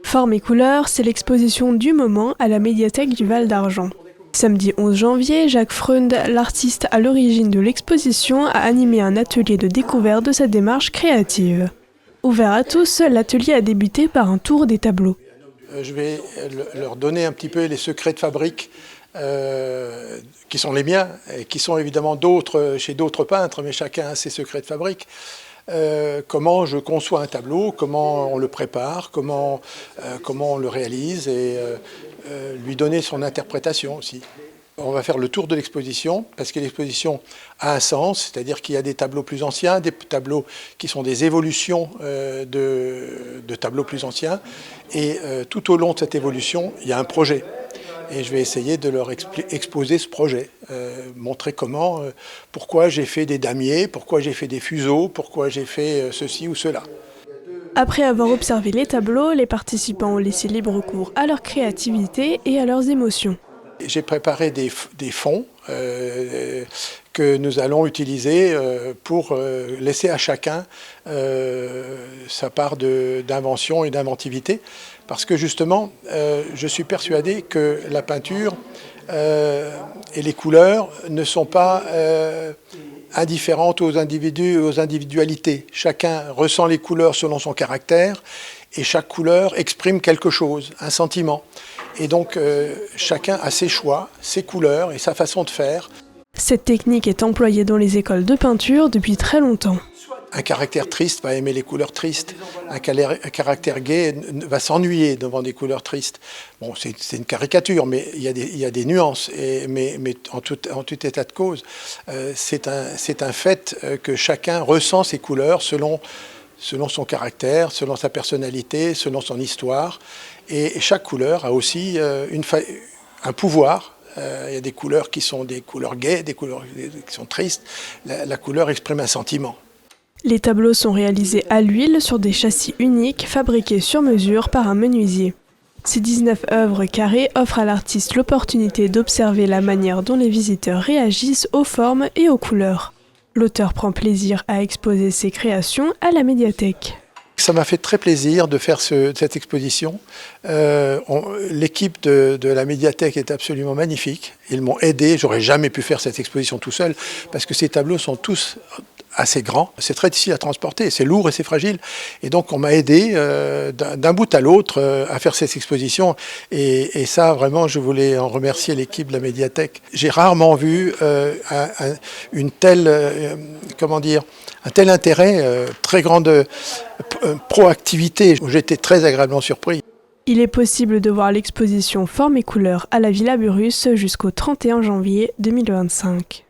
Formes et couleurs, c'est l'exposition du moment à la médiathèque du Val d'Argent. Samedi 11 janvier, Jacques Freund, l'artiste à l'origine de l'exposition, a animé un atelier de découverte de sa démarche créative. Ouvert à tous, l'atelier a débuté par un tour des tableaux. Je vais leur donner un petit peu les secrets de fabrique qui sont les miens et qui sont évidemment d'autres chez d'autres peintres, mais chacun a ses secrets de fabrique. Comment je conçois un tableau, comment on le prépare, comment on le réalise et lui donner son interprétation aussi. On va faire le tour de l'exposition parce que l'exposition a un sens, c'est-à-dire qu'il y a des tableaux plus anciens, des tableaux qui sont des évolutions de tableaux plus anciens et tout au long de cette évolution, il y a un projet. Et je vais essayer de leur exposer ce projet, montrer comment, pourquoi j'ai fait des damiers, pourquoi j'ai fait des fuseaux, pourquoi j'ai fait ceci ou cela. Après avoir observé les tableaux, les participants ont laissé libre cours à leur créativité et à leurs émotions. J'ai préparé des fonds que nous allons utiliser pour laisser à chacun sa part d'invention et d'inventivité. Parce que justement, je suis persuadé que la peinture et les couleurs ne sont pas indifférentes aux individus et aux individualités. Chacun ressent les couleurs selon son caractère et chaque couleur exprime quelque chose, un sentiment. Et donc, chacun a ses choix, ses couleurs et sa façon de faire. Cette technique est employée dans les écoles de peinture depuis très longtemps. Un caractère triste va aimer les couleurs tristes. Un caractère gai va s'ennuyer devant des couleurs tristes. Bon, c'est une caricature, mais il y a des nuances. Mais en tout état de cause, c'est un fait que chacun ressent ses couleurs selon son caractère, selon sa personnalité, selon son histoire. Et chaque couleur a aussi un pouvoir. Il y a des couleurs qui sont des couleurs gaies, des couleurs qui sont tristes. La couleur exprime un sentiment. Les tableaux sont réalisés à l'huile sur des châssis uniques fabriqués sur mesure par un menuisier. Ces 19 œuvres carrées offrent à l'artiste l'opportunité d'observer la manière dont les visiteurs réagissent aux formes et aux couleurs. L'auteur prend plaisir à exposer ses créations à la médiathèque. Ça m'a fait très plaisir de faire cette exposition. L'équipe de la médiathèque est absolument magnifique. Ils m'ont aidé. J'aurais jamais pu faire cette exposition tout seul parce que ces tableaux sont tous assez grands. C'est très difficile à transporter, c'est lourd et c'est fragile. Et donc on m'a aidé d'un bout à l'autre à faire cette exposition. Et ça, vraiment, je voulais en remercier l'équipe de la médiathèque. J'ai rarement vu un tel intérêt, très grande proactivité. J'étais très agréablement surpris. Il est possible de voir l'exposition Formes et couleurs à la Villa Burrus jusqu'au 31 janvier 2025.